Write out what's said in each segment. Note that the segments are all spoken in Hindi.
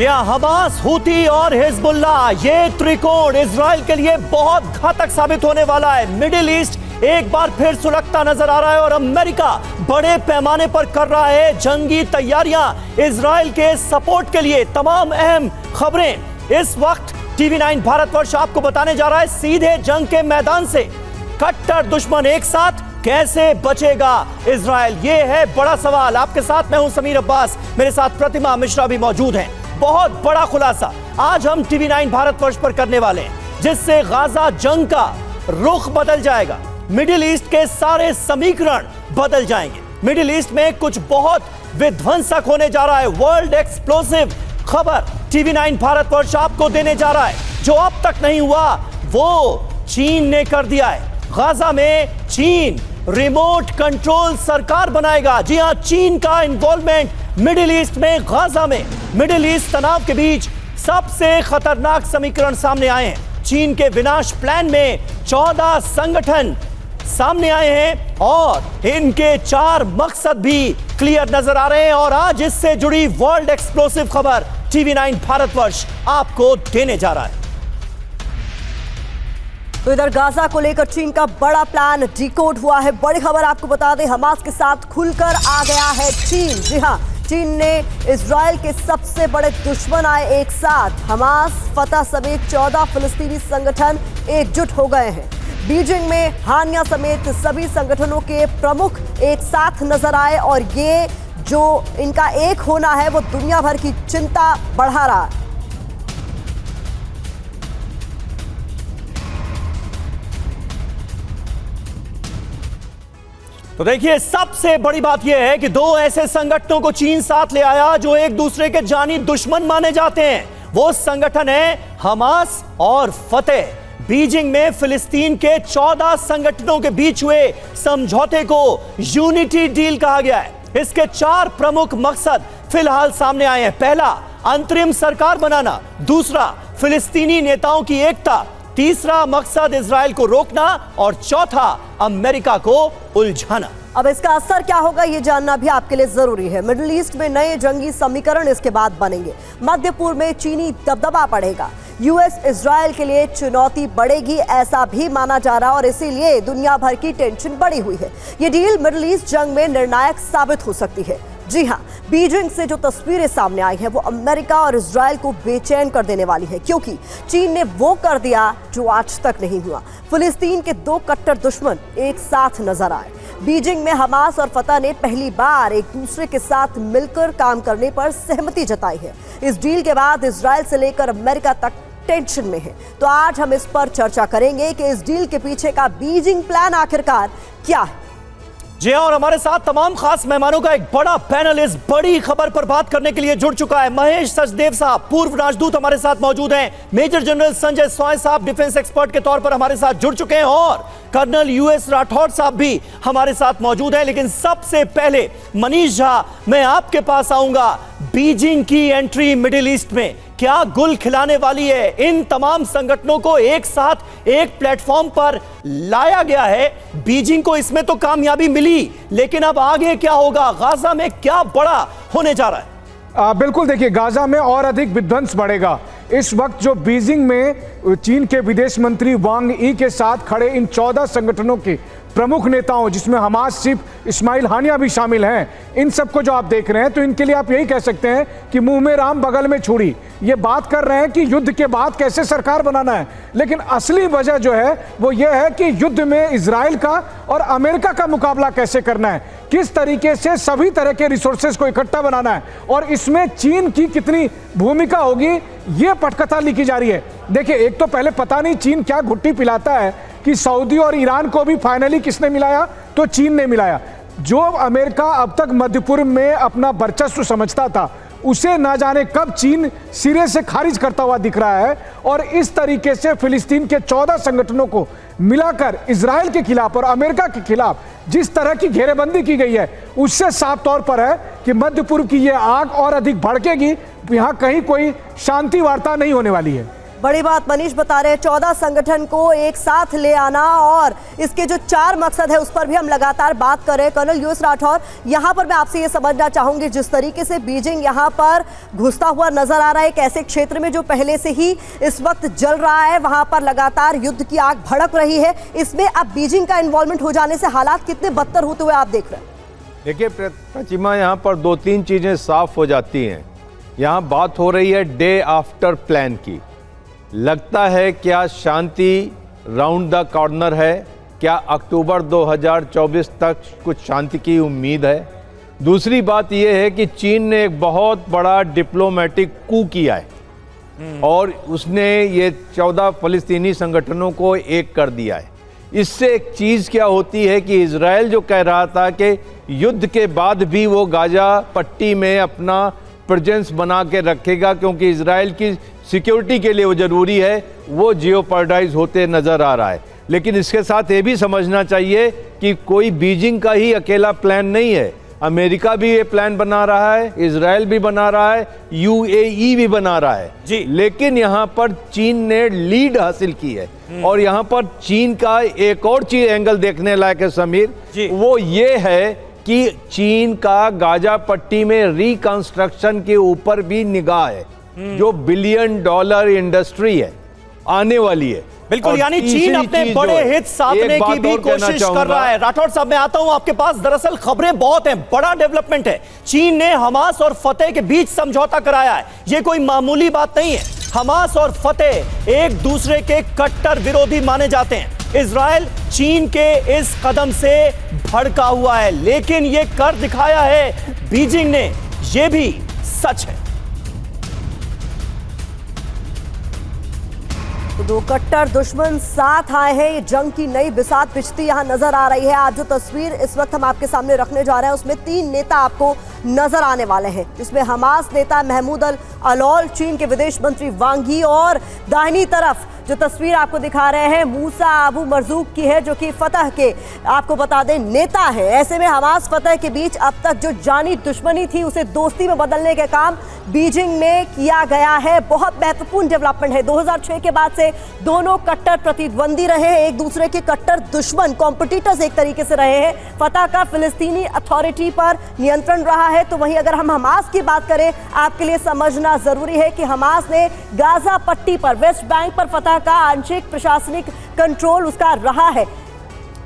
जी हाँ, हमास, हूती और हिजबुल्लाह, ये त्रिकोण इजराइल के लिए बहुत घातक साबित होने वाला है। मिडिल ईस्ट एक बार फिर सुलगता नजर आ रहा है और अमेरिका बड़े पैमाने पर कर रहा है जंगी तैयारियां इजराइल के सपोर्ट के लिए। तमाम अहम खबरें इस वक्त TV9 भारतवर्ष आपको बताने जा रहा है सीधे जंग के मैदान से। कट्टर दुश्मन एक साथ कैसे बचेगा इजराइल, ये है बड़ा सवाल। आपके साथ मैं हूं समीर अब्बास, मेरे साथ प्रतिमा मिश्रा भी मौजूद हैं। बहुत बड़ा खुलासा आज हम TV9 भारतवर्ष पर करने वाले हैं, जिससे गाजा जंग का रुख बदल जाएगा। मिडिल ईस्ट के सारे समीकरण बदल जाएंगे। मिडिल ईस्ट में कुछ बहुत विध्वंसक होने जा रहा है। वर्ल्ड एक्सप्लोसिव खबर TV9 भारतवर्ष आपको देने जा रहा है। जो अब तक नहीं हुआ वो चीन ने कर दिया है। गाजा में चीन रिमोट कंट्रोल सरकार बनाएगा। जी हां, चीन का इन्वॉल्वमेंट मिडिल ईस्ट में, गाजा में। मिडिल ईस्ट तनाव के बीच सबसे खतरनाक समीकरण सामने आए हैं। चीन के विनाश प्लान में 14 संगठन सामने आए हैं और इनके 4 मकसद भी क्लियर नजर आ रहे हैं। और आज इससे जुड़ी वर्ल्ड एक्सप्लोसिव खबर TV9 भारतवर्ष आपको देने जा रहा है। तो इधर गाजा को लेकर चीन का बड़ा प्लान डिकोड हुआ है। बड़ी खबर आपको बता दें, हमास के साथ खुलकर आ गया है चीन। जी हां, चीन ने इजराइल के सबसे बड़े दुश्मन आए एक साथ। हमास, फतह समेत 14 फिलिस्तीनी संगठन एकजुट हो गए हैं। बीजिंग में हानिया समेत सभी संगठनों के प्रमुख एक साथ नजर आए और ये जो इनका एक होना है वो दुनिया भर की चिंता बढ़ा रहा है। तो देखिए, सबसे बड़ी बात यह है कि दो ऐसे संगठनों को चीन साथ ले आया जो एक दूसरे के जानी दुश्मन माने जाते हैं। वो संगठन है हमास और फतेह। बीजिंग में फिलिस्तीन के 14 संगठनों के बीच हुए समझौते को यूनिटी डील कहा गया है। इसके 4 प्रमुख मकसद फिलहाल सामने आए हैं। पहला, अंतरिम सरकार बनाना। दूसरा, फिलिस्तीनी नेताओं की एकता। तीसरा मकसद, इजराइल को रोकना। और चौथा, अमेरिका को उलझाना। अब इसका असर क्या होगा ये जानना भी आपके लिए जरूरी है। मिडिल ईस्ट में नए जंगी समीकरण इसके बाद बनेंगे। मध्य पूर्व में चीनी दबदबा बढ़ेगा। यूएस इजराइल के लिए चुनौती बढ़ेगी, ऐसा भी माना जा रहा है और इसीलिए दुनिया भर की टेंशन बढ़ी हुई है। ये डील मिडिल ईस्ट जंग में निर्णायक साबित हो सकती है। जी हां, बीजिंग से जो तस्वीरें सामने आई हैं वो अमेरिका और इजराइल को बेचैन कर देने वाली है, क्योंकि चीन ने वो कर दिया जो आज तक नहीं हुआ। फिलिस्तीन के 2 कट्टर दुश्मन एक साथ नजर आए। बीजिंग में हमास और फतह ने पहली बार एक दूसरे के साथ मिलकर काम करने पर सहमति जताई है। इस डील के बाद इजराइल से लेकर अमेरिका तक टेंशन में है। तो आज हम इस पर चर्चा करेंगे कि इस डील के पीछे का बीजिंग प्लान आखिरकार क्या है। जी और हमारे साथ तमाम खास मेहमानों का एक बड़ा पैनल इस बड़ी खबर पर बात करने के लिए जुड़ चुका है। महेश सचदेव साहब, पूर्व राजदूत, हमारे साथ मौजूद हैं। मेजर जनरल संजय सॉय साहब, डिफेंस एक्सपर्ट के तौर पर हमारे साथ जुड़ चुके हैं। और कर्नल US राठौड़ साहब भी हमारे साथ मौजूद हैं। लेकिन सबसे पहले मनीष झा, मैं आपके पास आऊंगा। बीजिंग की एंट्री मिडिल ईस्ट में क्या गुल खिलाने वाली है? इन तमाम संगठनों को एक साथ एक प्लेटफॉर्म पर लाया गया है। बीजिंग को इसमें तो कामयाबी मिली, लेकिन अब आगे क्या होगा? गाजा में क्या बड़ा होने जा रहा है? बिल्कुल, देखिए, गाजा में और अधिक विध्वंस बढ़ेगा। इस वक्त जो बीजिंग में चीन के विदेश मंत्री वांग यी के साथ खड़े इन 14 संगठनों के प्रमुख नेताओं, जिसमें हमास चीफ इस्माइल हानिया भी शामिल हैं, इन सबको जो आप देख रहे हैं तो इनके लिए आप यही कह सकते हैं कि मुंह में राम बगल में छुरी। ये बात कर रहे हैं कि युद्ध के बाद कैसे सरकार बनाना है, लेकिन असली वजह जो है वो ये है कि युद्ध में इजराइल का और अमेरिका का मुकाबला कैसे करना है, किस तरीके से सभी तरह के रिसोर्सेज को इकट्ठा बनाना है और इसमें चीन की कितनी भूमिका होगी, ये पटकथा लिखी जा रही है। देखिए, एक तो पहले पता नहीं चीन क्या घुट्टी पिलाता है कि सऊदी और ईरान को भी फाइनली किसने मिलाया, तो चीन ने मिलाया। जो अमेरिका अब तक मध्य पूर्व में अपना वर्चस्व समझता था, उसे ना जाने कब चीन सिरे से खारिज करता हुआ दिख रहा है। और इस तरीके से फिलिस्तीन के 14 संगठनों को मिलाकर इजराइल के खिलाफ और अमेरिका के खिलाफ जिस तरह की घेरेबंदी की गई है, उससे साफ तौर पर है कि मध्य पूर्व की यह आग और अधिक भड़केगी। यहां कहीं कोई शांति वार्ता नहीं होने वाली है। बड़ी बात मनीष बता रहे हैं, 14 संगठन को एक साथ ले आना और इसके जो 4 मकसद है उस पर भी हम लगातार बात कर रहे हैं। कर्नल यूएस राठौर, यहाँ पर मैं आपसे ये समझना चाहूंगी, जिस तरीके से बीजिंग यहाँ पर घुसता हुआ नजर आ रहा है एक ऐसे क्षेत्र में जो पहले से ही इस वक्त जल रहा है, वहां पर लगातार युद्ध की आग भड़क रही है, इसमें अब बीजिंग का इन्वॉल्वमेंट हो जाने से हालात कितने बदतर होते हुए आप देख रहे हैं? देखिए प्रतिमा, यहाँ पर 2-3 चीजें साफ हो जाती हैं। यहाँ बात हो रही है डे आफ्टर प्लान की। लगता है क्या शांति राउंड द कॉर्नर है? क्या अक्टूबर 2024 तक कुछ शांति की उम्मीद है? दूसरी बात यह है कि चीन ने एक बहुत बड़ा डिप्लोमेटिक कू किया है और उसने ये 14 फलस्तीनी संगठनों को एक कर दिया है। इससे एक चीज़ क्या होती है कि इजराइल जो कह रहा था कि युद्ध के बाद भी वो गाजा पट्टी में अपना प्रेजेंस बना के रखेगा क्योंकि इजराइल की सिक्योरिटी के लिए वो ज़रूरी है, वो जियोपर्डाइज होते नज़र आ रहा है। लेकिन इसके साथ ये भी समझना चाहिए कि कोई बीजिंग का ही अकेला प्लान नहीं है। अमेरिका भी ये प्लान बना रहा है, इजराइल भी बना रहा है, यूएई भी बना रहा है जी। लेकिन यहाँ पर चीन ने लीड हासिल की है और यहाँ पर चीन का एक और चीज एंगल देखने लायक है समीर, वो ये है कि चीन का गाजा पट्टी में रिकंस्ट्रक्शन के ऊपर भी निगाह है। जो $बिलियन इंडस्ट्री है आने वाली है, बिल्कुल, यानी चीन अपने बड़े हित साधने की भी कोशिश कर रहा है। राठौर साहब, मैं आता हूं आपके पास। दरअसल खबरें बहुत हैं, बड़ा डेवलपमेंट है। चीन ने हमास और फतेह के बीच समझौता कराया है। यह कोई मामूली बात नहीं है। हमास और फतेह एक दूसरे के कट्टर विरोधी माने जाते हैं। इजराइल चीन के इस कदम से भड़का हुआ है, लेकिन यह कर दिखाया है बीजिंग ने, यह भी सच है। तो 2 कट्टर दुश्मन साथ आए हैं, ये जंग की नई बिसात पिछती यहां नजर आ रही है। आज जो तस्वीर इस वक्त हम आपके सामने रखने जा रहे हैं उसमें 3 नेता आपको नजर आने वाले हैं, जिसमें हमास नेता महमूद अल-अलौल, चीन के विदेश मंत्री वांग यी और दाहिनी तरफ जो तस्वीर आपको दिखा रहे हैं मूसा अबू मरजूक की है, जो कि फतह के आपको बता दें नेता है। ऐसे में हमास फतह के बीच अब तक जो जानी दुश्मनी थी उसे दोस्ती में बदलने के काम बीजिंग में किया गया है। बहुत महत्वपूर्ण डेवलपमेंट है। 2006 के बाद से दोनों कट्टर प्रतिद्वंदी रहे हैं, एक दूसरे के कट्टर दुश्मन, कॉम्पिटिटर्स एक तरीके से रहे हैं। फतह का फिलिस्तीनी अथॉरिटी पर नियंत्रण रहा है। तो वहीं अगर हम हमास की बात करें, आपके लिए समझना जरूरी है कि हमास ने गाजा पट्टी पर, वेस्ट बैंक पर फतह का आंशिक प्रशासनिक कंट्रोल उसका रहा है।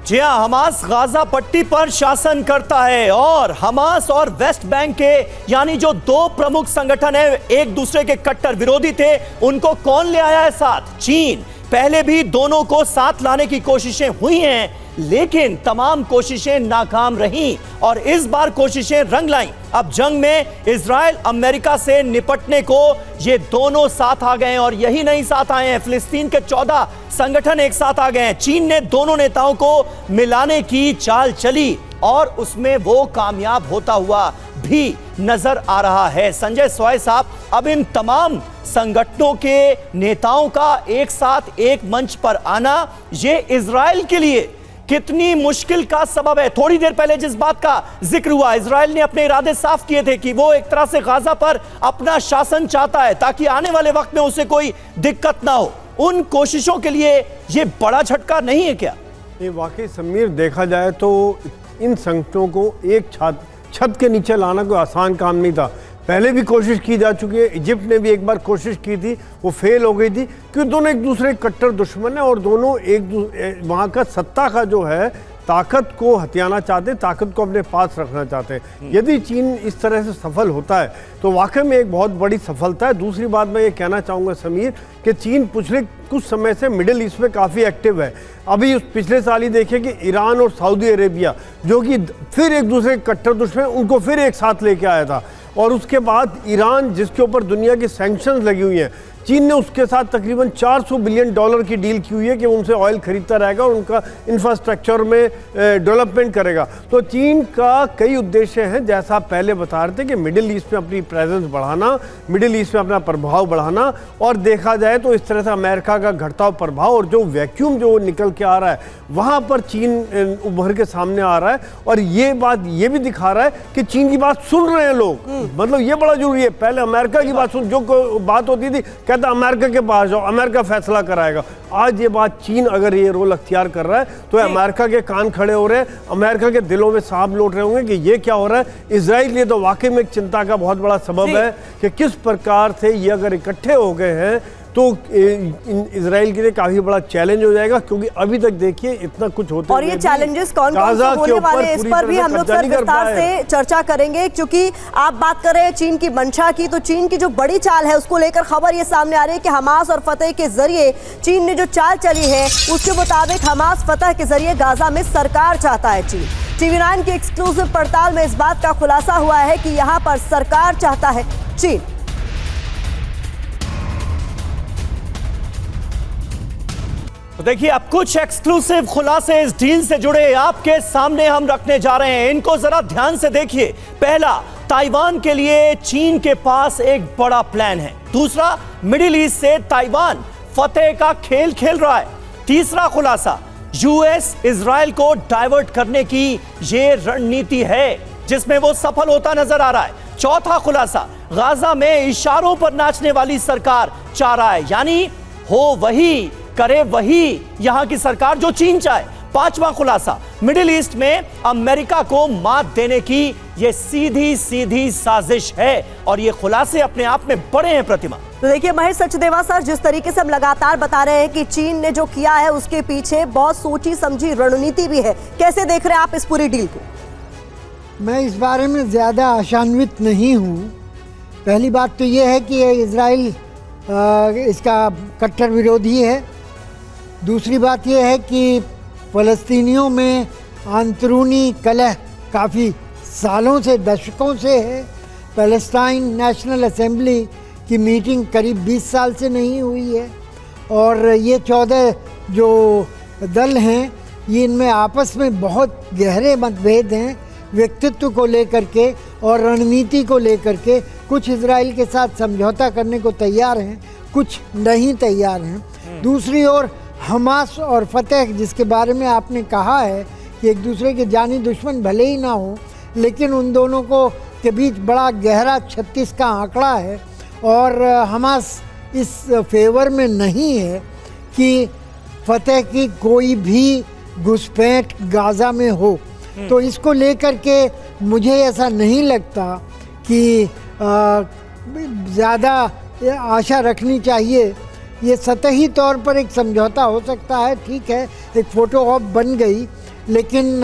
जी हां, हमास गाजा पट्टी पर शासन करता है और हमास और वेस्ट बैंक के यानी जो 2 प्रमुख संगठन है, एक दूसरे के कट्टर विरोधी थे, उनको कौन ले आया है साथ? चीन। पहले भी दोनों को साथ लाने की कोशिशें हुई हैं, लेकिन तमाम कोशिशें नाकाम रहीं और इस बार कोशिशें रंग लाईं। अब जंग में इजराइल अमेरिका से निपटने को ये दोनों साथ आ गए हैं और यही नहीं साथ आए हैं, फिलिस्तीन के 14 संगठन एक साथ आ गए हैं। चीन ने दोनों नेताओं को मिलाने की चाल चली और उसमें वो कामयाब होता हुआ भी नजर आ रहा है। संजय सॉय साहब, अब इन तमाम संगठनों के नेताओं का एक साथ एक मंच पर आना, ये इजराइल के लिए कितनी मुश्किल का सबब है? थोड़ी देर पहले जिस बात का जिक्र हुआ, इजराइल ने अपने इरादे साफ किए थे कि वो एक तरह से गाजा पर अपना शासन चाहता है ताकि आने वाले वक्त में उसे कोई दिक्कत ना हो। उन कोशिशों के लिए ये बड़ा झटका नहीं है क्या? ये वाकई समीर, देखा जाए तो इन संगठनों को एक छत के नीचे लाना कोई आसान काम नहीं था। पहले भी कोशिश की जा चुकी है, इजिप्ट ने भी एक बार कोशिश की थी, वो फेल हो गई थी क्योंकि दोनों एक दूसरे के कट्टर दुश्मन है और दोनों वहाँ का सत्ता का जो है ताकत को हथियाना चाहते, ताकत को अपने पास रखना चाहते हैं। यदि चीन इस तरह से सफल होता है तो वाकई में एक बहुत बड़ी सफलता है। दूसरी बात मैं ये कहना चाहूँगा समीर कि चीन पिछले कुछ समय से मिडिल ईस्ट में काफ़ी एक्टिव है। अभी पिछले साल ही देखे कि ईरान और सऊदी अरेबिया, जो कि फिर एक दूसरे के कट्टर दुश्मन, उनको फिर एक साथ लेके आया था। और उसके बाद ईरान, जिसके ऊपर दुनिया की सैंक्शंस लगी हुई हैं, चीन ने उसके साथ तकरीबन $400 बिलियन की डील की हुई है कि उनसे ऑयल खरीदता रहेगा और उनका इंफ्रास्ट्रक्चर में डेवलपमेंट करेगा। तो चीन का कई उद्देश्य हैं, जैसा आप पहले बता रहे थे कि मिडिल ईस्ट में अपनी प्रेजेंस बढ़ाना, मिडिल ईस्ट में अपना प्रभाव बढ़ाना, और देखा जाए तो इस तरह से अमेरिका का घटता हुआ प्रभाव और जो वैक्यूम जो निकल के आ रहा है वहाँ पर चीन उभर के सामने आ रहा है। और ये बात ये भी दिखा रहा है कि चीन की बात सुन रहे हैं लोग, मतलब ये बड़ा जरूरी है। पहले अमेरिका की बात सुन, जो बात होती थी कहता अमेरिका के पास जाओ, अमेरिका फैसला कराएगा। आज ये बात चीन अगर ये रोल अख्तियार कर रहा है तो अमेरिका के कान खड़े हो रहे हैं, अमेरिका के दिलों में सांप लौट रहे होंगे कि ये क्या हो रहा है। इजराइल के लिए तो वाकई में एक चिंता का बहुत बड़ा सबब है कि किस प्रकार से ये अगर इकट्ठे हो गए हैं तो इजराइल के लिए काफी बड़ा चैलेंज हो जाएगा, क्योंकि अभी तक देखिए इतना कुछ होता है। और ये चैलेंजेस कौन कौन से होने वाले हैं, इस पर भी हम लोग सर विस्तार से चर्चा करेंगे, क्योंकि आप बात कर रहे हैं चीन की मंशा की, तो चीन की जो बड़ी चाल है उसको लेकर खबर ये सामने आ रही है कि हमास और फतह के जरिए चीन ने जो चाल चली है उसके मुताबिक हमास फतह के जरिए गाजा में सरकार चाहता है चीन। TV9 की एक्सक्लूसिव पड़ताल में इस बात का खुलासा हुआ है कि यहाँ पर सरकार चाहता है चीन। तो देखिए, अब कुछ एक्सक्लूसिव खुलासे इस डील से जुड़े आपके सामने हम रखने जा रहे हैं, इनको जरा ध्यान से देखिए। पहला, ताइवान के लिए चीन के पास एक बड़ा प्लान है। दूसरा, मिडिल ईस्ट से ताइवान फतेह का खेल खेल रहा है। तीसरा खुलासा, यूएस इजराइल को डाइवर्ट करने की ये रणनीति है जिसमें वो सफल होता नजर आ रहा है। चौथा खुलासा, गाजा में इशारों पर नाचने वाली सरकार चाह रहा है, यानी हो वही करे वही यहां की सरकार जो चीन चाहे। पांचवा खुलासा, मिडिल ईस्ट में अमेरिका को मात देने की यह सीधी सीधी साजिश है, और ये खुलासे अपने आप में बड़े हैं प्रतिमा। तो देखिए महेश सचदेवा सर, जिस तरीके से हम लगातार बता रहे हैं कि चीन ने जो किया है उसके पीछे बहुत सोची समझी रणनीति भी है, कैसे देख रहे हैं आप इस पूरी डील को? मैं इस बारे में ज़्यादा आशान्वित नहीं हूँ। पहली बात तो ये है कि इजराइल इसका कट्टर विरोधी है। दूसरी बात यह है कि फ़लस्तीनियों में अंदरूनी कलह काफ़ी सालों से, दशकों से है। पैलेस्टाइन नेशनल असेंबली की मीटिंग करीब 20 साल से नहीं हुई है, और ये 14 जो दल हैं ये इनमें आपस में बहुत गहरे मतभेद हैं, व्यक्तित्व को लेकर के और रणनीति को लेकर के। कुछ इजराइल के साथ समझौता करने को तैयार हैं, कुछ नहीं तैयार हैं। दूसरी ओर हमास और फतह, जिसके बारे में आपने कहा है कि एक दूसरे के जानी दुश्मन भले ही ना हो, लेकिन उन दोनों को के बीच बड़ा गहरा 36 का आंकड़ा है, और हमास इस फेवर में नहीं है कि फतह की कोई भी घुसपैठ गाजा में हो। तो इसको लेकर के मुझे ऐसा नहीं लगता कि ज़्यादा आशा रखनी चाहिए। ये सतही तौर पर एक समझौता हो सकता है, ठीक है, एक फ़ोटो ऑप बन गई, लेकिन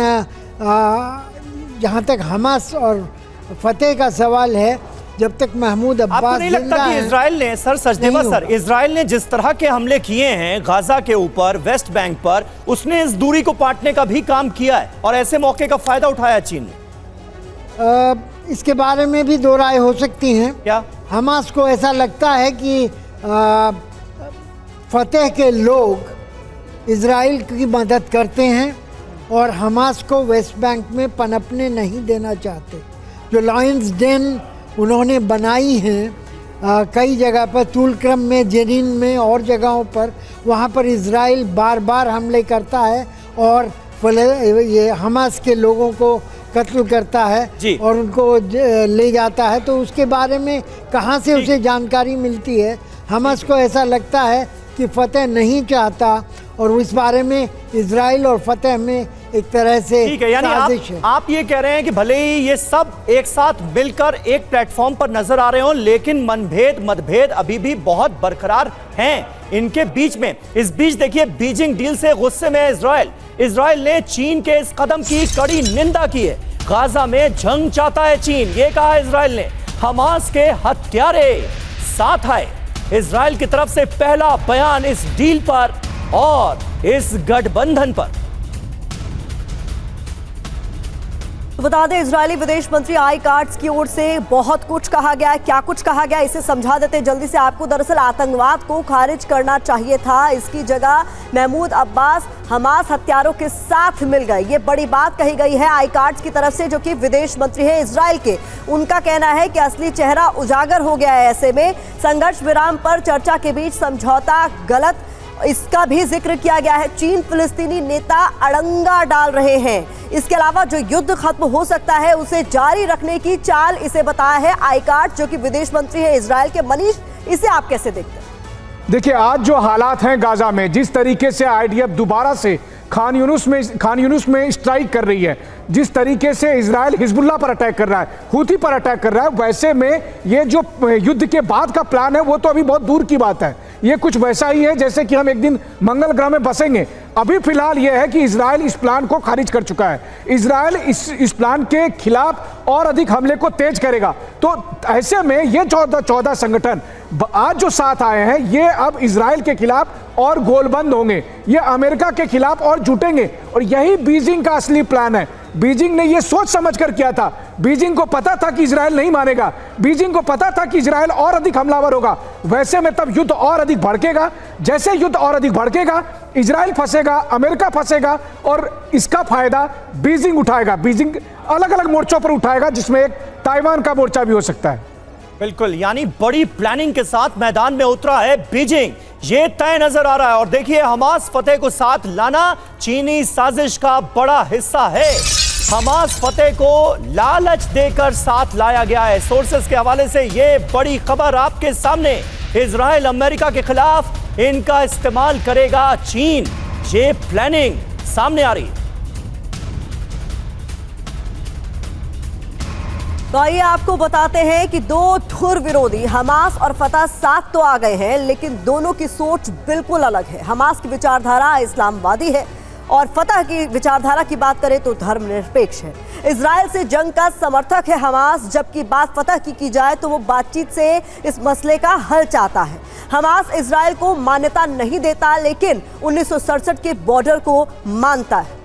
जहाँ तक हमास और फतेह का सवाल है, जब तक महमूद अब्बास आपको नहीं लगता कि इजराइल ने, सर सचदेवा सर, इजराइल ने जिस तरह के हमले किए हैं गाजा के ऊपर, वेस्ट बैंक पर, उसने इस दूरी को पाटने का भी काम किया है और ऐसे मौके का फायदा उठाया चीन ने? इसके बारे में भी दो राय हो सकती हैं। क्या हमास को ऐसा लगता है कि फतेह के लोग इजराइल की मदद करते हैं और हमास को वेस्ट बैंक में पनपने नहीं देना चाहते। जो लॉयंस डेन उन्होंने बनाई हैं कई जगह पर, तुलक्रम में, जेनिन में और जगहों पर, वहाँ पर इजराइल बार बार हमले करता है और ये हमास के लोगों को कत्ल करता है और उनको ले जाता है। तो उसके बारे में कहाँ से उसे जानकारी मिलती है? हमास को ऐसा लगता है कि फतेह नहीं चाहता, और इस बारे में इजराइल और फतेह में एक तरह से ठीक है, यानी आप ये कह रहे हैं कि भले ही ये सब एक साथ मिलकर एक प्लेटफॉर्म पर नजर आ रहे हो, लेकिन मतभेद अभी भी बहुत बरकरार हैं इनके बीच में। इस बीच देखिए, बीजिंग डील से गुस्से में इजराइल ने चीन के इस कदम की कड़ी निंदा की है। गाजा में जंग चाहता है चीन, ये कहा इजराइल ने। हमास के हत्यारे साथ आए। इजराइल की तरफ से पहला बयान इस डील पर और इस गठबंधन पर। तो बता दें, इजरायली विदेश मंत्री आईकार्ड्स की ओर से बहुत कुछ कहा गया है। क्या कुछ कहा गया, इसे समझा देते हैं जल्दी से आपको। दरअसल आतंकवाद को खारिज करना चाहिए था, इसकी जगह महमूद अब्बास हमास हत्यारों के साथ मिल गए, ये बड़ी बात कही गई है आईकार्ड्स की तरफ से, जो कि विदेश मंत्री है इजराइल के। उनका कहना है कि असली चेहरा उजागर हो गया है। ऐसे में संघर्ष विराम पर चर्चा के बीच समझौता गलत, इसका भी जिक्र किया गया है। चीन फिलिस्तीनी नेता अड़ंगा डाल रहे हैं। इसके अलावा जो युद्ध खत्म हो सकता है उसे जारी रखने की चाल इसे बताया है आईकार्ड, जो कि विदेश मंत्री है इजराइल के। मनीष, इसे आप कैसे देखते हैं? देखिए, आज जो हालात हैं गाजा में, जिस तरीके से आईडीएफ दोबारा से खान यूनुस में स्ट्राइक कर रही है, जिस तरीके से इजराइल हिजबुल्लाह पर अटैक कर रहा है, हूथी पर अटैक कर रहा है, वैसे में ये जो युद्ध के बाद का प्लान है वो तो अभी बहुत दूर की बात है। ये कुछ वैसा ही है जैसे कि हम एक दिन मंगल ग्रह में बसेंगे। अभी फिलहाल यह है कि इजराइल इस प्लान को खारिज कर चुका है। इजराइल इस प्लान के खिलाफ और अधिक हमले को तेज करेगा। तो ऐसे में ये 14 संगठन आज जो साथ आए हैं, ये अब इजराइल के खिलाफ और गोलबंद होंगे, ये अमेरिका के खिलाफ और जुटेंगे। और यही बीजिंग का असली प्लान है। बीजिंग ने यह सोच समझ कर किया था। बीजिंग को पता था कि इजराइल नहीं मानेगा, बीजिंग को पता था कि इजराइल और अधिक हमलावर होगा। वैसे में तब युद्ध और अधिक भड़केगा। जैसे युद्ध और अधिक भड़केगा, इजराइल फंसेगा, अमेरिका फंसेगा और इसका फायदा बीजिंग उठाएगा। बीजिंग अलग अलग मोर्चों पर उठाएगा, जिसमें एक ताइवान का मोर्चा भी हो सकता है। बिल्कुल, यानी बड़ी प्लानिंग के साथ मैदान में उतरा है बीजिंग, ये तय नजर आ रहा है। और देखिए, हमास फतेह को साथ लाना चीनी साजिश का बड़ा हिस्सा है। हमास फतेह को लालच देकर साथ लाया गया है। सोर्सेस के हवाले से ये बड़ी खबर आपके सामने। इजराइल अमेरिका के खिलाफ इनका इस्तेमाल करेगा चीन, ये प्लानिंग सामने आ रही है। तो आइए आपको बताते हैं कि दो धुर विरोधी हमास और फतह साथ तो आ गए हैं, लेकिन दोनों की सोच बिल्कुल अलग है। हमास की विचारधारा इस्लामवादी है और फतह की विचारधारा की बात करें तो धर्मनिरपेक्ष है। इजराइल से जंग का समर्थक है हमास, जबकि बात फतह की जाए तो वो बातचीत से इस मसले का हल चाहता है। हमास इजराइल को मान्यता नहीं देता, लेकिन 1967 के बॉर्डर को मानता है।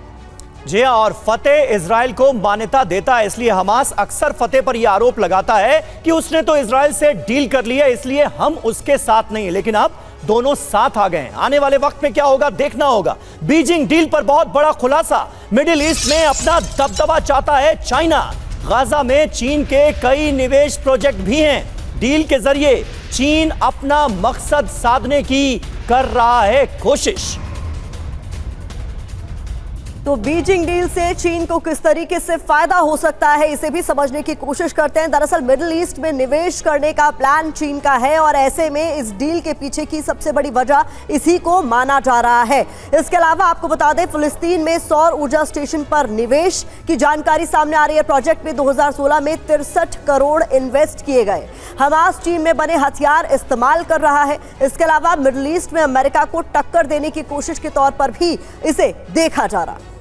जी हाँ, और फतेह इजराइल को मान्यता देता है, इसलिए हमास अक्सर फतेह पर यह आरोप लगाता है कि उसने तो इजराइल से डील कर ली है, इसलिए हम उसके साथ नहीं। लेकिन अब दोनों साथ आ गए हैं। आने वाले वक्त में क्या होगा देखना होगा। बीजिंग डील पर बहुत बड़ा खुलासा। मिडिल ईस्ट में अपना दबदबा चाहता है चाइना। गाजा में चीन के कई निवेश प्रोजेक्ट भी हैं। डील के जरिए चीन अपना मकसद साधने की कर रहा है कोशिश। तो बीजिंग डील से चीन को किस तरीके से फायदा हो सकता है, इसे भी समझने की कोशिश करते हैं। दरअसल मिडिल ईस्ट में निवेश करने का प्लान चीन का है और ऐसे में इस डील के पीछे की सबसे बड़ी वजह इसी को माना जा रहा है। इसके अलावा आपको बता दें, फिलिस्तीन में सौर ऊर्जा स्टेशन पर निवेश की जानकारी सामने आ रही है। प्रोजेक्ट में 2016 में 63 करोड़ इन्वेस्ट किए गए। हमास चीन में बने हथियार इस्तेमाल कर रहा है। इसके अलावा मिडिल ईस्ट में अमेरिका को टक्कर देने की कोशिश के तौर पर भी इसे देखा जा रहा है।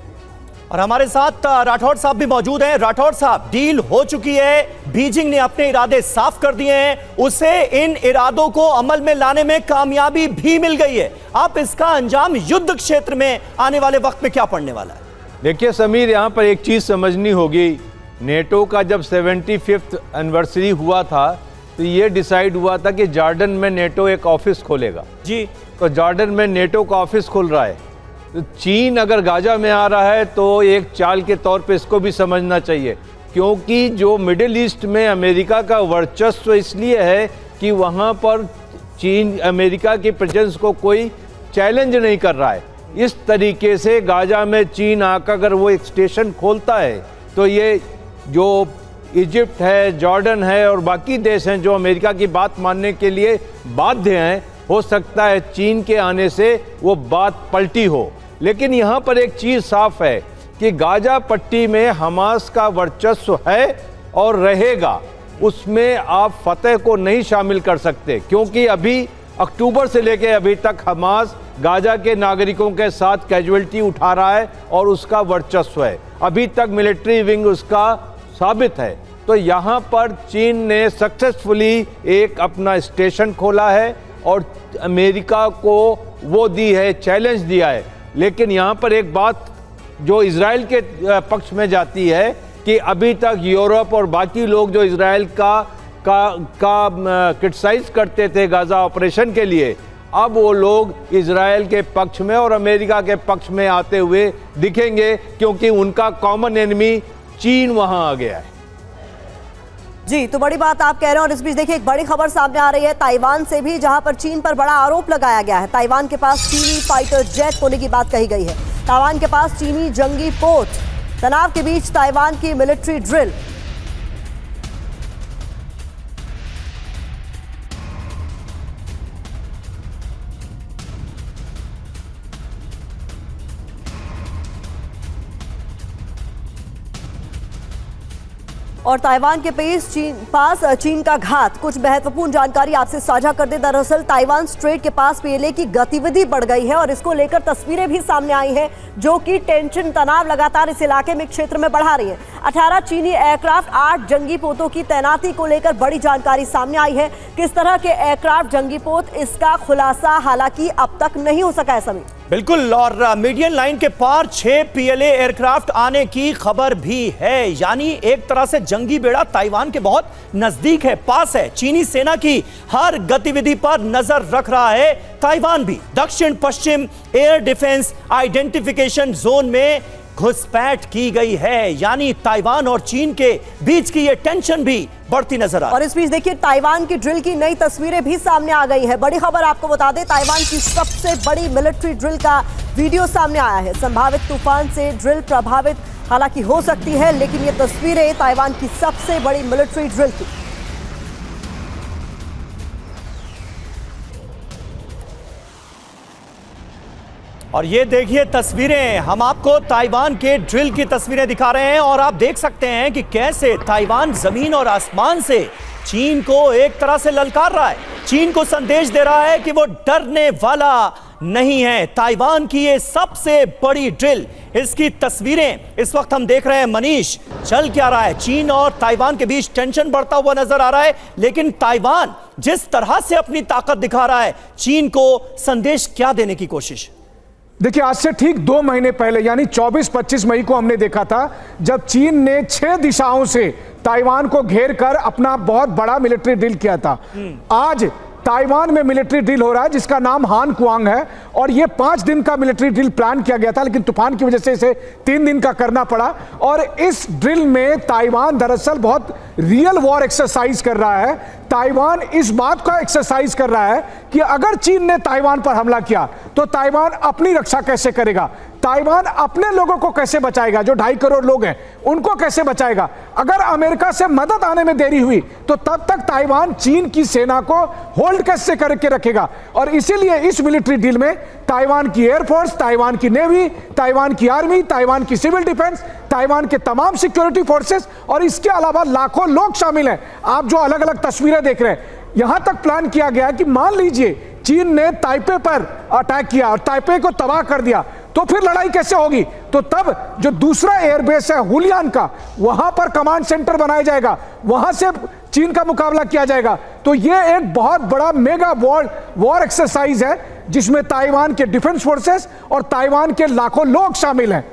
और हमारे साथ राठौड़ साहब भी मौजूद हैं। राठौड़ साहब, डील हो चुकी है, बीजिंग ने अपने इरादे साफ कर दिए हैं, उसे इन इरादों को अमल में लाने में कामयाबी भी मिल गई है। अब इसका अंजाम युद्ध क्षेत्र में आने वाले वक्त में क्या पड़ने वाला है? देखिए समीर, यहाँ पर एक चीज समझनी होगी। नेटो का जब 75th एनिवर्सरी हुआ था तो ये डिसाइड हुआ था कि जॉर्डन में नेटो एक ऑफिस खोलेगा जी। तो जॉर्डन में नेटो का ऑफिस खुल रहा है। तो चीन अगर गाजा में आ रहा है तो एक चाल के तौर पे इसको भी समझना चाहिए, क्योंकि जो मिडिल ईस्ट में अमेरिका का वर्चस्व इसलिए है कि वहाँ पर चीन अमेरिका की प्रेजेंस को कोई चैलेंज नहीं कर रहा है। इस तरीके से गाजा में चीन आकर अगर वो एक स्टेशन खोलता है तो ये जो इजिप्ट है, जॉर्डन है और बाकी देश हैं जो अमेरिका की बात मानने के लिए बाध्य हैं, हो सकता है चीन के आने से वो बात पलटी हो। लेकिन यहाँ पर एक चीज़ साफ है कि गाजा पट्टी में हमास का वर्चस्व है और रहेगा। उसमें आप फतेह को नहीं शामिल कर सकते, क्योंकि अभी अक्टूबर से लेकर अभी तक हमास गाजा के नागरिकों के साथ कैजुअलिटी उठा रहा है और उसका वर्चस्व है। अभी तक मिलिट्री विंग उसका साबित है। तो यहाँ पर चीन ने सक्सेसफुली एक अपना स्टेशन खोला है और अमेरिका को वो दी है, चैलेंज दिया है। लेकिन यहाँ पर एक बात जो इजराइल के पक्ष में जाती है कि अभी तक यूरोप और बाकी लोग जो इजराइल का क्रिटिसाइज करते थे गाजा ऑपरेशन के लिए, अब वो लोग इजराइल के पक्ष में और अमेरिका के पक्ष में आते हुए दिखेंगे, क्योंकि उनका कॉमन एनिमी चीन वहां आ गया है। जी, तो बड़ी बात आप कह रहे हैं। और इस बीच देखिए, एक बड़ी खबर सामने आ रही है ताइवान से भी, जहां पर चीन पर बड़ा आरोप लगाया गया है। ताइवान के पास चीनी फाइटर जेट होने की बात कही गई है। ताइवान के पास चीनी जंगी पोत। तनाव के बीच ताइवान की मिलिट्री ड्रिल। और ताइवान के पास चीन का घात, कुछ महत्वपूर्ण जानकारी आपसे साझा कर दे। दरअसल ताइवान स्ट्रेट के पास पीएलए की गतिविधि बढ़ गई है और इसको लेकर तस्वीरें भी सामने आई हैं जो कि टेंशन, तनाव लगातार इस इलाके में, क्षेत्र में बढ़ा रही है। 18 चीनी एयरक्राफ्ट, 8 जंगी पोतों की तैनाती को लेकर बड़ी जानकारी सामने आई है। किस तरह के एयरक्राफ्ट, जंगी पोत, इसका खुलासा हालांकि अब तक नहीं हो सका है सभी। बिल्कुल, और मीडियन लाइन के पार 6 पीएलए एयरक्राफ्ट आने की खबर भी है। यानी एक तरह से जंगी बेड़ा ताइवान के बहुत नजदीक है, पास है। चीनी सेना की हर गतिविधि पर नजर रख रहा है ताइवान भी। दक्षिण पश्चिम एयर डिफेंस आइडेंटिफिकेशन जोन में घुसपैठ की गई है। यानी ताइवान और चीन के बीच की ये टेंशन भी बढ़ती नजर आ रही है। और इस बीच देखिए ताइवान की ड्रिल की नई तस्वीरें भी सामने आ गई है। बड़ी खबर आपको बता दें, ताइवान की सबसे बड़ी मिलिट्री ड्रिल का वीडियो सामने आया है। संभावित तूफान से ड्रिल प्रभावित हालांकि हो सकती है, लेकिन ये तस्वीरें ताइवान की सबसे बड़ी मिलिट्री ड्रिल की। और ये देखिए तस्वीरें, हम आपको ताइवान के ड्रिल की तस्वीरें दिखा रहे हैं और आप देख सकते हैं कि कैसे ताइवान जमीन और आसमान से चीन को एक तरह से ललकार रहा है। चीन को संदेश दे रहा है कि वो डरने वाला नहीं है। ताइवान की ये सबसे बड़ी ड्रिल, इसकी तस्वीरें इस वक्त हम देख रहे हैं। मनीष, चल क्या रहा है? चीन और ताइवान के बीच टेंशन बढ़ता हुआ नजर आ रहा है, लेकिन ताइवान जिस तरह से अपनी ताकत दिखा रहा है, चीन को संदेश क्या देने की कोशिश? देखिए, आज से ठीक 2 महीने पहले यानी 24-25 मई को हमने देखा था जब चीन ने 6 दिशाओं से ताइवान को घेर कर अपना बहुत बड़ा मिलिट्री ड्रिल किया था। आज ताइवान में मिलिट्री ड्रिल हो रहा है जिसका नाम हान कुआंग है और यह 5 दिन का मिलिट्री ड्रिल प्लान किया गया था, लेकिन तूफान की वजह से इसे 3 दिन का करना पड़ा। और इस ड्रिल में ताइवान दरअसल बहुत रियल वॉर एक्सरसाइज कर रहा है। ताइवान इस बात का एक्सरसाइज कर रहा है कि अगर चीन ने ताइवान पर हमला किया तो ताइवान अपनी रक्षा कैसे करेगा, ताइवान अपने लोगों को कैसे बचाएगा, जो 2.5 करोड़ लोग हैं उनको कैसे बचाएगा। अगर अमेरिका से मदद आने में देरी हुई तो तब तक ताइवान चीन की सेना को होल्ड कैसे करके रखेगा। और इसीलिए इस मिलिट्री डील में ताइवान की एयरफोर्स, ताइवान की नेवी, ताइवान की आर्मी, ताइवान की सिविल डिफेंस, ताइवान के तमाम सिक्योरिटी फोर्सेस और इसके अलावा लाखों लोग शामिल हैं। आप जो अलग अलग तस्वीरें देख रहे हैं, यहां तक प्लान किया गया कि मान लीजिए चीन ने ताइपे पर अटैक किया और ताइपे को तबाह कर दिया तो फिर लड़ाई कैसे होगी। तो तब जो दूसरा एयरबेस है हुलियान का, वहां पर कमांड सेंटर बनाया जाएगा, वहां से चीन का मुकाबला किया जाएगा। तो यह एक बहुत बड़ा मेगा वॉर एक्सरसाइज है जिसमें ताइवान के डिफेंस फोर्सेस और ताइवान के लाखों लोग शामिल हैं।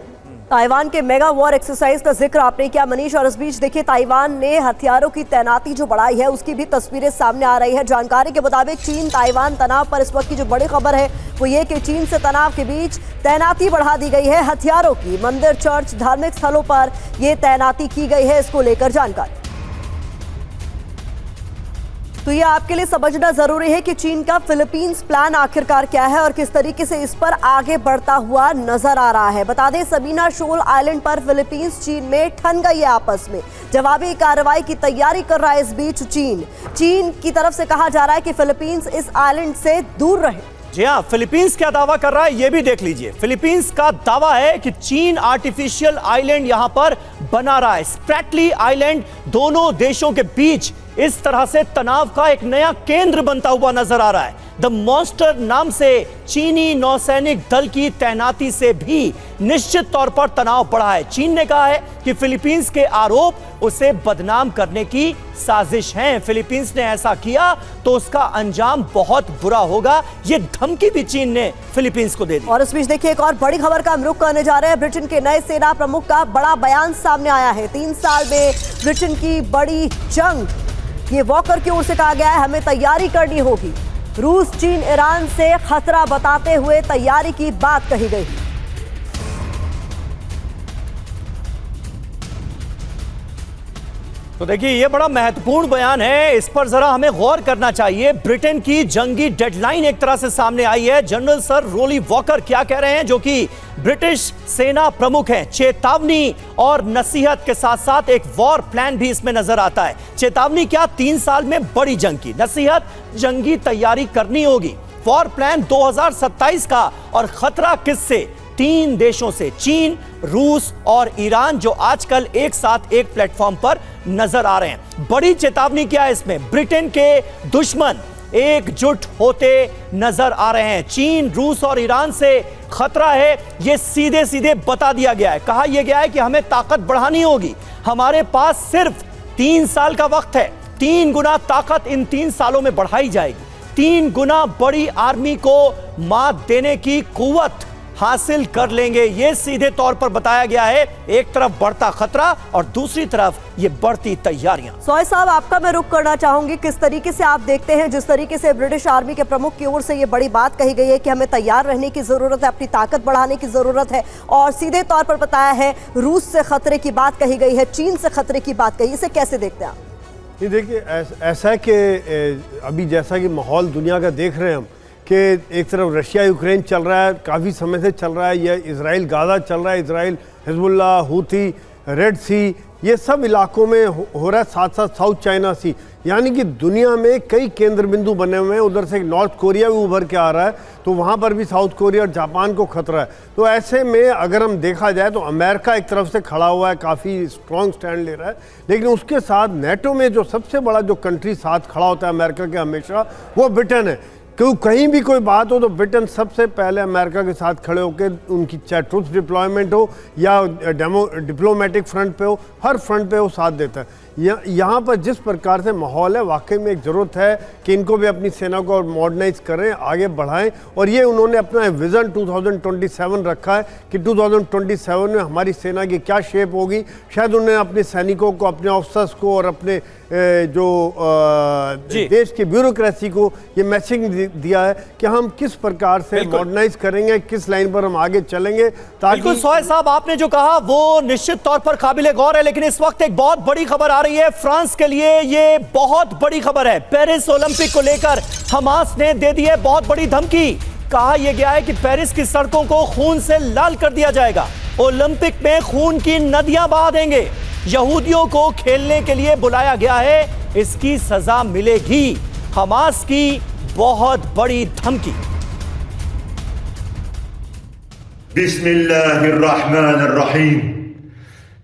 ताइवान के मेगा वॉर एक्सरसाइज का जिक्र आपने किया मनीष, और इस बीच देखिए ताइवान ने हथियारों की तैनाती जो बढ़ाई है उसकी भी तस्वीरें सामने आ रही है। जानकारी के मुताबिक चीन ताइवान तनाव पर इस वक्त की जो बड़ी खबर है वो ये कि चीन से तनाव के बीच तैनाती बढ़ा दी गई है हथियारों की। मंदिर, चर्च, धार्मिक स्थलों पर यह तैनाती की गई है, इसको लेकर जानकारी। तो ये आपके लिए समझना जरूरी है कि चीन का फिलीपींस प्लान आखिरकार क्या है और किस तरीके से इस पर आगे बढ़ता हुआ नजर आ रहा है। बता दें, सबीना शोल आइलैंड पर फिलीपींस चीन में ठन गई है आपस में। जवाबी कार्रवाई की तैयारी कर रहा है इस बीच चीन की तरफ से कहा जा रहा है कि फिलीपींस इस आइलैंड से दूर रहे। जी हाँ, फिलीपींस क्या दावा कर रहा है ये भी देख लीजिए। फिलीपींस का दावा है कि चीन आर्टिफिशियल आइलैंड यहां पर बना रहा है, स्प्रैटली आइलैंड। दोनों देशों के बीच इस तरह से तनाव का एक नया केंद्र बनता हुआ नजर आ रहा है। द मॉन्स्टर नाम से चीनी नौसैनिक दल की तैनाती से भी निश्चित तौर पर तनाव बढ़ा है। चीन ने कहा है कि फिलीपींस के आरोप उसे बदनाम करने की साजिश हैं। फिलीपींस ने ऐसा किया तो उसका अंजाम बहुत बुरा होगा, ये धमकी भी चीन ने फिलीपींस को दे दी। और इस बीच देखिए एक और बड़ी खबर का हम रुख करने जा रहे हैं। ब्रिटेन के नए सेना प्रमुख का बड़ा बयान सामने आया है। 3 साल में ब्रिटेन की बड़ी जंग, ये वॉकर की ओर से कहा गया है, हमें तैयारी करनी होगी। रूस, चीन, ईरान से खतरा बताते हुए तैयारी की बात कही गई। तो देखिए ये बड़ा महत्वपूर्ण बयान है, इस पर जरा हमें गौर करना चाहिए। ब्रिटेन की जंगी डेडलाइन एक तरह से सामने आई है। जनरल सर रोली वॉकर क्या कह रहे हैं, जो कि ब्रिटिश सेना प्रमुख हैं। चेतावनी और नसीहत के साथ साथ एक वॉर प्लान भी इसमें नजर आता है। चेतावनी क्या, 3 साल में बड़ी जंग की। नसीहत, जंगी तैयारी करनी होगी। वॉर प्लान 2027 का, और खतरा किससे, तीन देशों से, चीन, रूस और ईरान, जो आजकल एक साथ एक प्लेटफॉर्म पर नजर आ रहे हैं। बड़ी चेतावनी क्या है इसमें? ब्रिटेन के दुश्मन एकजुट होते नजर आ रहे हैं। चीन, रूस और ईरान से खतरा है, यह सीधे सीधे बता दिया गया है। कहा यह गया है कि हमें ताकत बढ़ानी होगी, हमारे पास सिर्फ 3 साल का वक्त है, 3 गुना ताकत इन 3 सालों में बढ़ाई जाएगी। 3 गुना बड़ी आर्मी को मात देने की कुव्वत हासिल कर लेंगे, यह सीधे तौर पर बताया गया है। एक तरफ बढ़ता खतरा और दूसरी तरफ ये बढ़ती तैयारियां। सोए साहब, आपका मैं रुख करना चाहूंगी, किस तरीके से आप देखते हैं जिस तरीके से ब्रिटिश आर्मी के प्रमुख की ओर से ये बड़ी बात कही गई है कि हमें तैयार रहने की जरूरत है, अपनी ताकत बढ़ाने की जरूरत है, और सीधे तौर पर बताया है रूस से खतरे की बात कही गई है, चीन से खतरे की बात कही, इसे कैसे देखते हैं आप? ये देखिए, ऐसा है कि अभी जैसा कि माहौल दुनिया का देख रहे हैं हम कि एक तरफ रशिया यूक्रेन चल रहा है, काफ़ी समय से चल रहा है, यह इजराइल गाज़ा चल रहा है, इजराइल हिजबुल्लाह, हूथी, रेड सी, ये सब इलाकों में हो रहा है, साथ साथ साउथ चाइना सी, यानी कि दुनिया में कई केंद्र बिंदु बने हुए हैं। उधर से नॉर्थ कोरिया भी उभर के आ रहा है, तो वहाँ पर भी साउथ कोरिया और जापान को खतरा है। तो ऐसे में अगर हम देखा जाए तो अमेरिका एक तरफ से खड़ा हुआ है, काफ़ी स्ट्रॉन्ग स्टैंड ले रहा है, लेकिन उसके साथ नेटो में जो सबसे बड़ा जो कंट्री साथ खड़ा होता है अमेरिका के हमेशा, वो ब्रिटेन है। क्यों कहीं भी कोई बात हो तो ब्रिटेन सबसे पहले अमेरिका के साथ खड़े होकर, उनकी चाहे ट्रूप डिप्लॉयमेंट हो या डिप्लोमेटिक फ्रंट पे हो, हर फ्रंट पे वो साथ देता है। यहाँ पर जिस प्रकार से माहौल है, वाकई में एक ज़रूरत है कि इनको भी अपनी सेना को और मॉडर्नाइज करें, आगे बढ़ाएं, और ये उन्होंने अपना विज़न 2027 रखा है कि 2027 में हमारी सेना की क्या शेप होगी। शायद उन्होंने अपने सैनिकों को, अपने ऑफिसर्स को और अपने जो देश की ब्यूरोक्रेसी को ये मैसेज दिया है कि हम किस प्रकार से मॉडर्नाइज करेंगे, किस लाइन पर हम आगे चलेंगे, ताकि। सोए साहब, आपने जो कहा वो निश्चित तौर पर काबिले गौर है, लेकिन इस वक्त एक बहुत बड़ी खबर आ रही है फ्रांस के लिए। ये बहुत बड़ी खबर है। पेरिस ओलंपिक को लेकर हमास ने दे दी है बहुत बड़ी धमकी। कहा यह गया है कि पेरिस की सड़कों को खून से लाल कर दिया जाएगा, ओलंपिक में खून की नदियां बहा देंगे, यहूदियों को खेलने के लिए बुलाया गया है, इसकी सजा मिलेगी। हमास की बहुत बड़ी धमकी। बिस्मिल्लाहिर्रहमानिर्रहीम।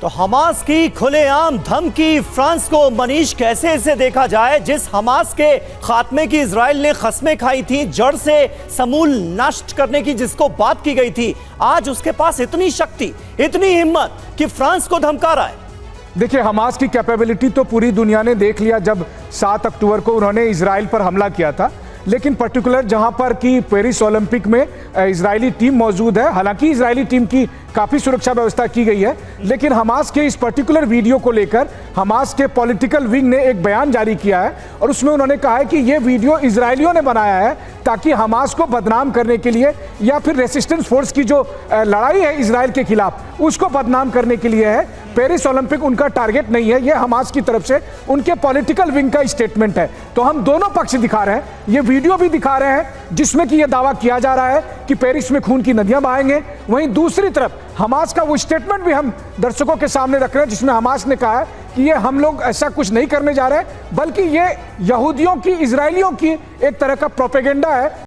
तो हमास की खुलेआम धमकी, फ्रांस को मनीष कैसे इसे देखा जाए? जिस हमास के खात्मे की इजराइल ने कसमें खाई थी, जड़ से समूल नष्ट करने की जिसको बात की गई थी, आज उसके पास इतनी शक्ति, इतनी हिम्मत कि फ्रांस को धमका रहा है। देखिए, हमास की कैपेबिलिटी तो पूरी दुनिया ने देख लिया जब 7 अक्टूबर को उन्होंने इजराइल पर हमला किया था, लेकिन पर्टिकुलर जहां पर कि पेरिस ओलंपिक में इजरायली टीम मौजूद है, हालांकि इजरायली टीम की काफ़ी सुरक्षा व्यवस्था की गई है, लेकिन हमास के इस पर्टिकुलर वीडियो को लेकर हमास के पॉलिटिकल विंग ने एक बयान जारी किया है और उसमें उन्होंने कहा है कि ये वीडियो इजरायलियों ने बनाया है ताकि हमास को बदनाम करने के लिए या फिर रेसिस्टेंस फोर्स की जो लड़ाई है इजराइल के खिलाफ उसको बदनाम करने के लिए है। पेरिस ओलंपिक उनका टारगेट नहीं है, ये हमास की तरफ से उनके पॉलिटिकल विंग का स्टेटमेंट है। तो हम दोनों पक्ष दिखा रहे हैं, ये वीडियो भी दिखा रहे हैं जिसमें कि ये दावा किया जा रहा है कि पेरिस में खून की नदियां बहाएंगे, वहीं दूसरी तरफ हमास का वो स्टेटमेंट भी हम दर्शकों के सामने रख रहे हैं जिसमें हमास ने कहा है कि ये हम लोग ऐसा कुछ नहीं करने जा रहे हैं, बल्कि ये यहूदियों की, इजरायलियों की एक तरह का प्रोपेगेंडा है